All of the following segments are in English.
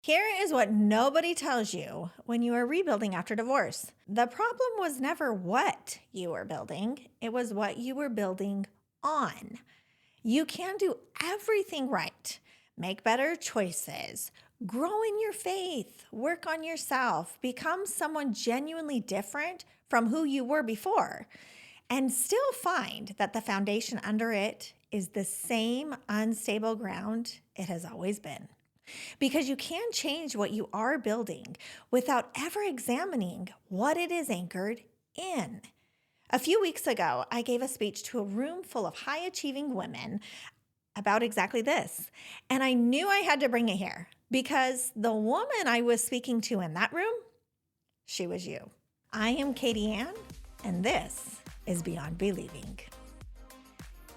Here is what nobody tells you when you are rebuilding after divorce. The problem was never what you were building, it was what you were building on. You can do everything right, make better choices, grow in your faith, work on yourself, become someone genuinely different from who you were before, and still find that the foundation under it is the same unstable ground it has always been. Because you can change what you are building without ever examining what it is anchored in. A few weeks ago, I gave a speech to a room full of high achieving women about exactly this. And I knew I had to bring it here because the woman I was speaking to in that room, she was you. I am Katie Ann, and this is Beyond Believing.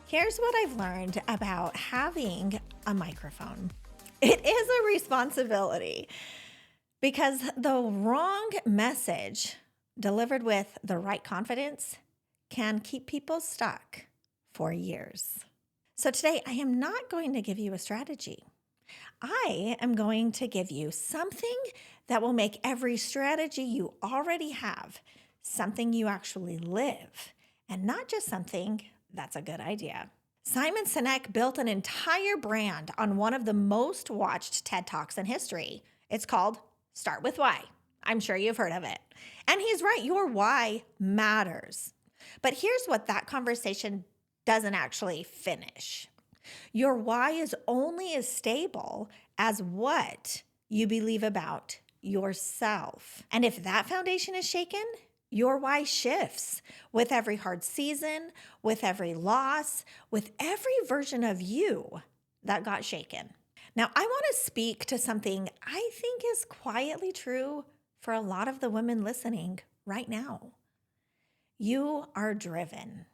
Here's what I've learned about having a microphone. It is a responsibility because the wrong message delivered with the right confidence can keep people stuck for years. So today, I am not going to give you a strategy. I am going to give you something that will make every strategy you already have something you actually live, and not just something that's a good idea. Simon Sinek built an entire brand on one of the most watched TED Talks in history. It's called Start With Why. I'm sure you've heard of it. And he's right, your why matters. But here's what that conversation doesn't actually finish. Your why is only as stable as what you believe about yourself. And if that foundation is shaken, your why shifts with every hard season, with every loss, with every version of you that got shaken. Now, I want to speak to something I think is quietly true for a lot of the women listening right now. You are driven.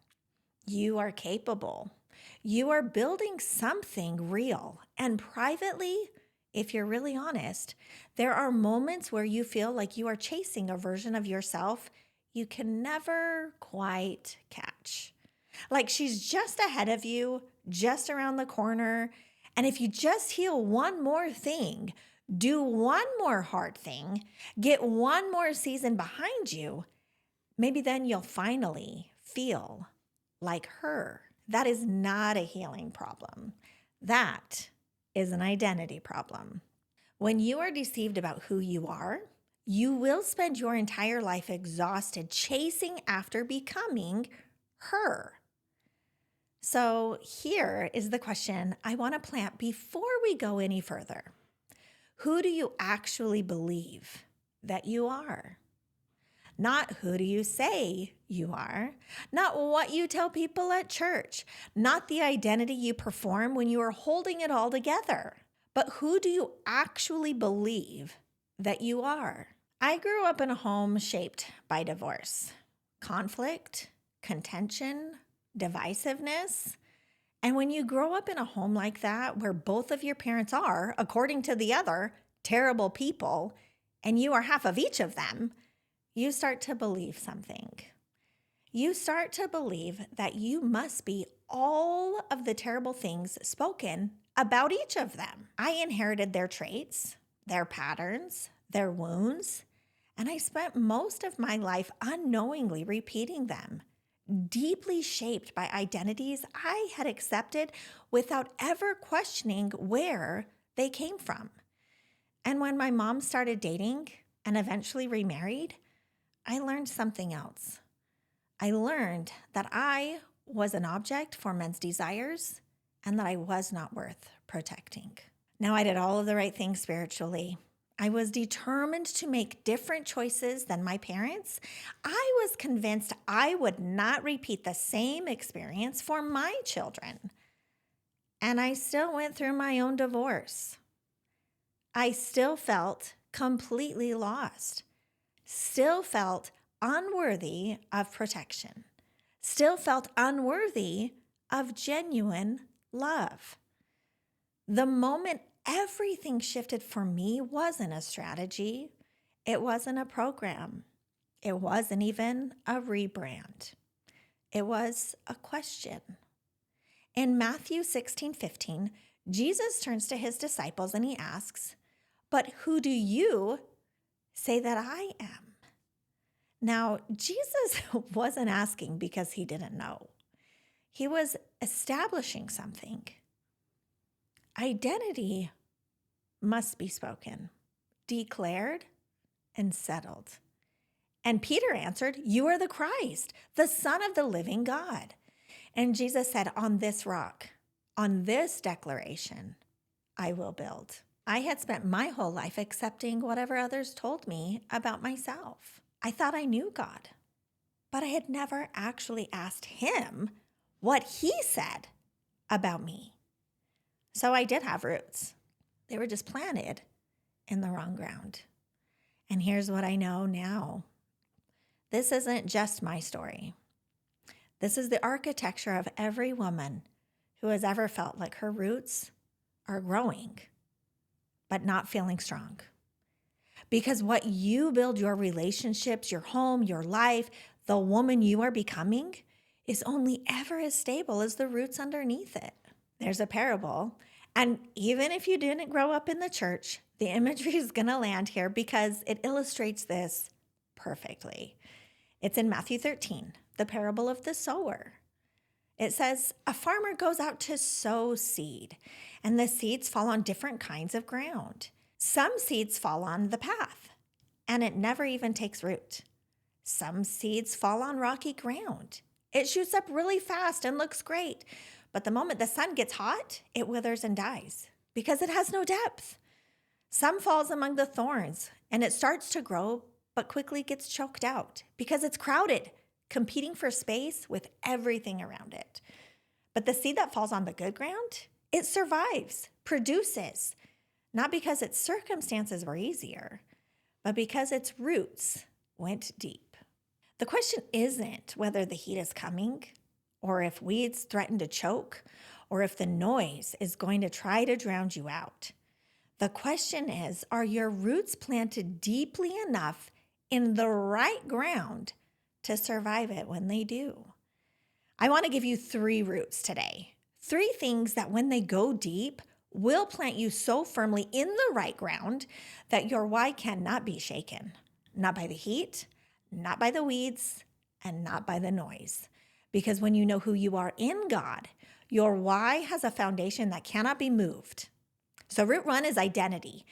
You are capable. You are building something real. And privately, if you're really honest, there are moments where you feel like you are chasing a version of yourself you can never quite catch. Like she's just ahead of you, just around the corner. And if you just heal one more thing, do one more hard thing, get one more season behind you, maybe then you'll finally feel like her. That is not a healing problem. That is an identity problem. When you are deceived about who you are, you will spend your entire life exhausted chasing after becoming her. So here is the question I want to plant before we go any further. Who do you actually believe that you are? Not who do you say you are, not what you tell people at church, not the identity you perform when you are holding it all together, but who do you actually believe that you are? I grew up in a home shaped by divorce, conflict, contention, divisiveness. And when you grow up in a home like that, where both of your parents are, according to the other, terrible people, and you are half of each of them, you start to believe something. You start to believe that you must be all of the terrible things spoken about each of them. I inherited their traits, their patterns, their wounds, and I spent most of my life unknowingly repeating them, deeply shaped by identities I had accepted without ever questioning where they came from. And when my mom started dating and eventually remarried, I learned something else. I learned that I was an object for men's desires and that I was not worth protecting. Now, I did all of the right things spiritually. I was determined to make different choices than my parents. I was convinced I would not repeat the same experience for my children. And I still went through my own divorce. I still felt completely lost, still felt unworthy of protection, still felt unworthy of genuine love. The moment everything shifted for me wasn't a strategy. It wasn't a program. It wasn't even a rebrand. It was a question. In Matthew 16:15, Jesus turns to his disciples and he asks, But who do you say that I am? Now, Jesus wasn't asking because he didn't know. He was establishing something. Identity must be spoken, declared, and settled. And Peter answered, "You are the Christ, the Son of the living God." And Jesus said, "On this rock, on this declaration, I will build." I had spent my whole life accepting whatever others told me about myself. I thought I knew God, but I had never actually asked him what he said about me. So I did have roots. They were just planted in the wrong ground. And here's what I know now. This isn't just my story. This is the architecture of every woman who has ever felt like her roots are growing, but not feeling strong. Because what you build, your relationships, your home, your life, the woman you are becoming, is only ever as stable as the roots underneath it. There's a parable. And even if you didn't grow up in the church, the imagery is going to land here because it illustrates this perfectly. It's in Matthew 13, the parable of the sower. It says, a farmer goes out to sow seed, and the seeds fall on different kinds of ground. Some seeds fall on the path, and it never even takes root. Some seeds fall on rocky ground. It shoots up really fast and looks great, but the moment the sun gets hot, it withers and dies because it has no depth. Some falls among the thorns, and it starts to grow, but quickly gets choked out because it's crowded, competing for space with everything around it. But the seed that falls on the good ground, it survives, produces, not because its circumstances were easier, but because its roots went deep. The question isn't whether the heat is coming, or if weeds threaten to choke, or if the noise is going to try to drown you out. The question is, are your roots planted deeply enough in the right ground to survive it when they do? I want to give you 3 roots today. 3 things that when they go deep will plant you so firmly in the right ground that your why cannot be shaken. Not by the heat, not by the weeds, and not by the noise. Because when you know who you are in God, your why has a foundation that cannot be moved. So root 1 is identity.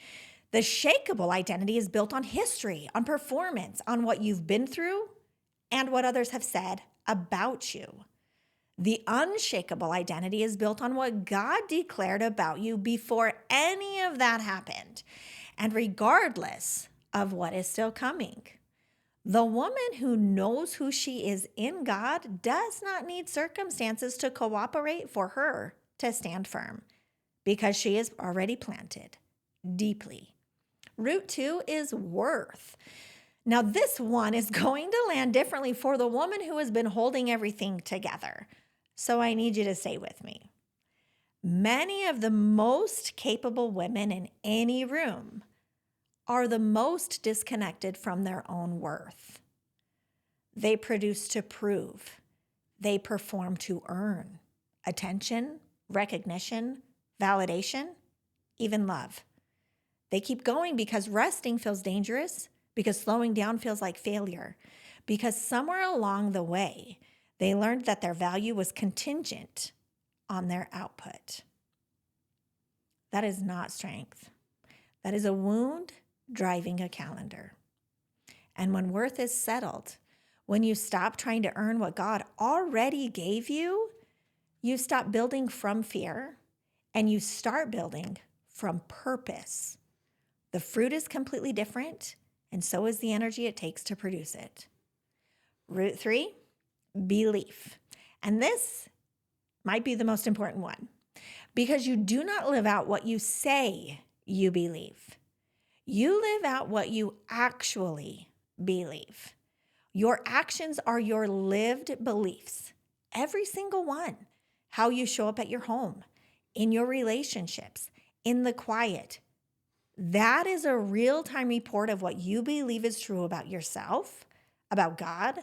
The shakeable identity is built on history, on performance, on what you've been through, and what others have said about you. The unshakable identity is built on what God declared about you before any of that happened, and regardless of what is still coming. The woman who knows who she is in God does not need circumstances to cooperate for her to stand firm, because she is already planted deeply. Root 2 is worth. Now, this one is going to land differently for the woman who has been holding everything together. So I need you to stay with me. Many of the most capable women in any room are the most disconnected from their own worth. They produce to prove. They perform to earn attention, recognition, validation, even love. They keep going because resting feels dangerous, because slowing down feels like failure, because somewhere along the way, they learned that their value was contingent on their output. That is not strength. That is a wound driving a calendar. And when worth is settled, when you stop trying to earn what God already gave you, you stop building from fear and you start building from purpose. The fruit is completely different, and so is the energy it takes to produce it. Root 3, belief. And this might be the most important one, because you do not live out what you say you believe. You live out what you actually believe. Your actions are your lived beliefs, every single one. How you show up at your home, in your relationships, in the quiet. That is a real-time report of what you believe is true about yourself, about God,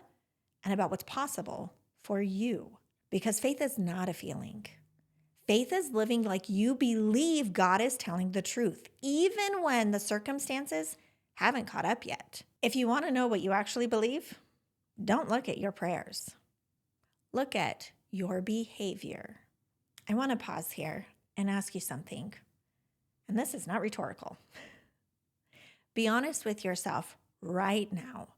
and about what's possible for you. Because faith is not a feeling. Faith is living like you believe God is telling the truth, even when the circumstances haven't caught up yet. If you want to know what you actually believe, don't look at your prayers. Look at your behavior. I want to pause here and ask you something. And this is not rhetorical. Be honest with yourself right now.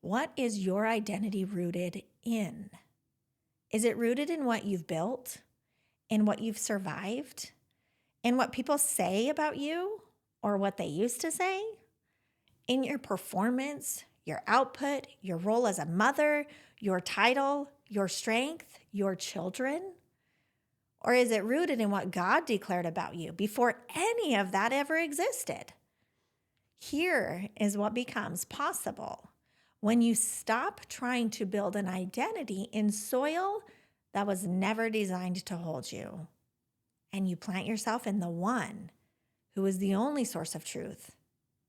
What is your identity rooted in? Is it rooted in what you've built, in what you've survived, in what people say about you or what they used to say, in your performance, your output, your role as a mother, your title, your strength, your children? Or is it rooted in what God declared about you before any of that ever existed? Here is what becomes possible when you stop trying to build an identity in soil that was never designed to hold you, and you plant yourself in the one who is the only source of truth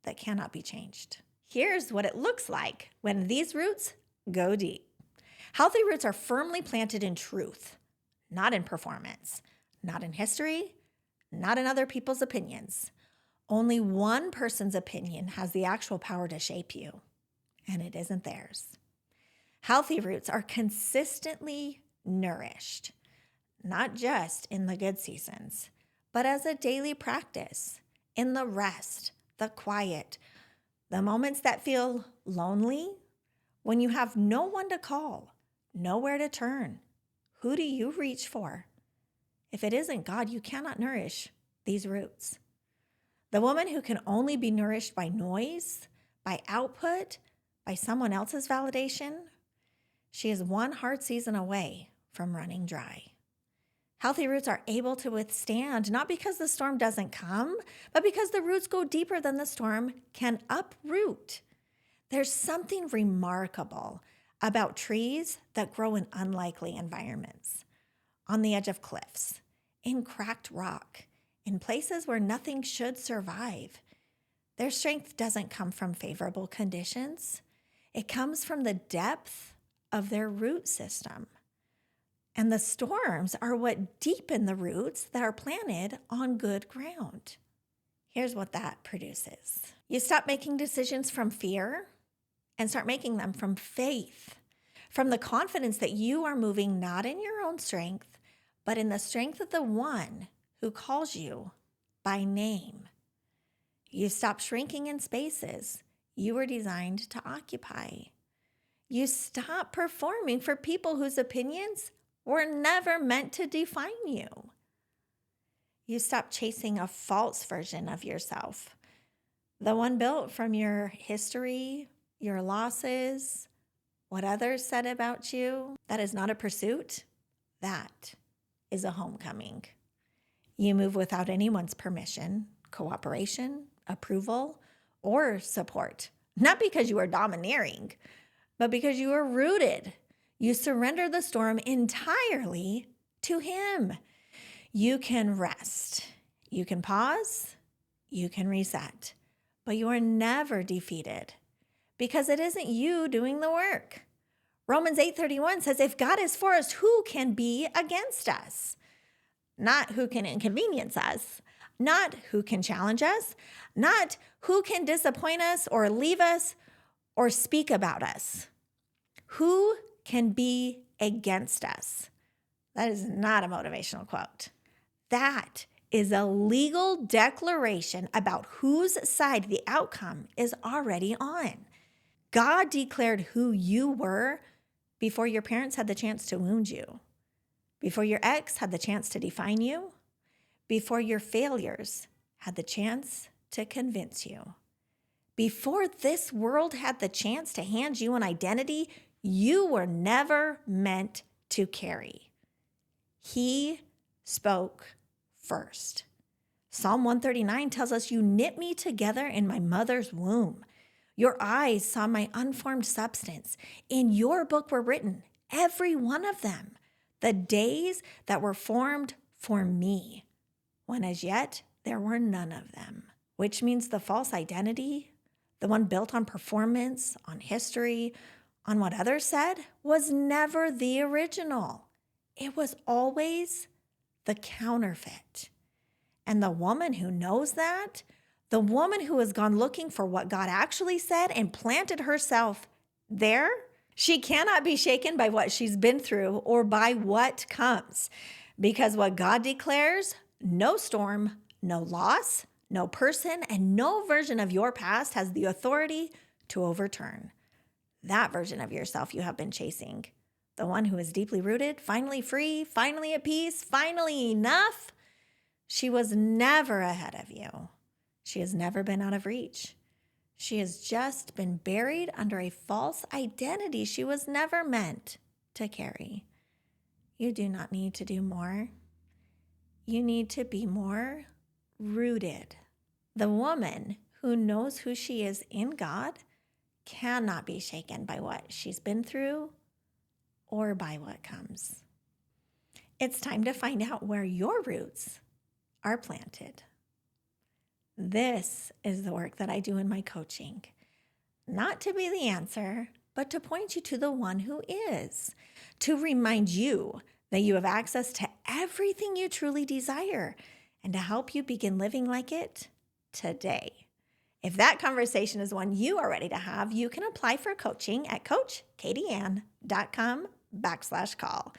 that cannot be changed. Here's what it looks like when these roots go deep. Healthy roots are firmly planted in truth, not in performance, not in history, not in other people's opinions. Only one person's opinion has the actual power to shape you, and it isn't theirs. Healthy roots are consistently nourished, not just in the good seasons, but as a daily practice, in the rest, the quiet, the moments that feel lonely, when you have no one to call, nowhere to turn. Who do you reach for? If it isn't God, you cannot nourish these roots. The woman who can only be nourished by noise, by output, by someone else's validation, she is one hard season away from running dry. Healthy roots are able to withstand, not because the storm doesn't come, but because the roots go deeper than the storm can uproot. There's something remarkable about trees that grow in unlikely environments, on the edge of cliffs, in cracked rock, in places where nothing should survive. Their strength doesn't come from favorable conditions. It comes from the depth of their root system. And the storms are what deepen the roots that are planted on good ground. Here's what that produces. You stop making decisions from fear and start making them from faith, from the confidence that you are moving not in your own strength, but in the strength of the one who calls you by name. You stop shrinking in spaces you were designed to occupy. You stop performing for people whose opinions were never meant to define you. You stop chasing a false version of yourself, the one built from your history, your losses, what others said about you. That is not a pursuit. That is a homecoming. You move without anyone's permission, cooperation, approval, or support. Not because you are domineering, but because you are rooted. You surrender the storm entirely to Him. You can rest. You can pause. You can reset. But you are never defeated because it isn't you doing the work. Romans 8:31 says, if God is for us, who can be against us? Not who can inconvenience us, not who can challenge us, not who can disappoint us or leave us or speak about us. Who can be against us? That is not a motivational quote. That is a legal declaration about whose side the outcome is already on. God declared who you were before your parents had the chance to wound you, before your ex had the chance to define you, before your failures had the chance to convince you. Before this world had the chance to hand you an identity you were never meant to carry. He spoke first. Psalm 139 tells us, you knit me together in my mother's womb. Your eyes saw my unformed substance. In your book were written, every one of them, the days that were formed for me, when as yet there were none of them. Which means the false identity, the one built on performance, on history, on what others said, was never the original. It was always the counterfeit. And the woman who knows that, the woman who has gone looking for what God actually said and planted herself there, she cannot be shaken by what she's been through or by what comes. Because what God declares, no storm, no loss, no person, and no version of your past has the authority to overturn that version of yourself you have been chasing. The one who is deeply rooted, finally free, finally at peace, finally enough. She was never ahead of you. She has never been out of reach. She has just been buried under a false identity she was never meant to carry. You do not need to do more. You need to be more rooted. The woman who knows who she is in God cannot be shaken by what she's been through or by what comes. It's time to find out where your roots are planted. This is the work that I do in my coaching. Not to be the answer, but to point you to the one who is. To remind you that you have access to everything you truly desire and to help you begin living like it today. If that conversation is one you are ready to have, you can apply for coaching at coachkatieann.com/call.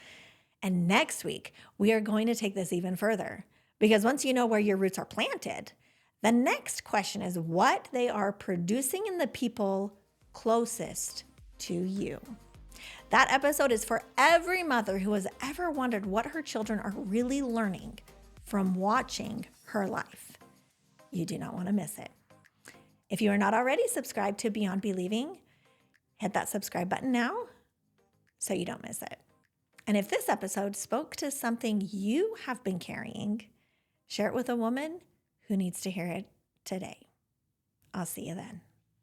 And next week, we are going to take this even further because once you know where your roots are planted, the next question is what they are producing in the people closest to you. That episode is for every mother who has ever wondered what her children are really learning from watching her life. You do not want to miss it. If you are not already subscribed to Beyond Believing, hit that subscribe button now so you don't miss it. And if this episode spoke to something you have been carrying, share it with a woman who needs to hear it today. I'll see you then.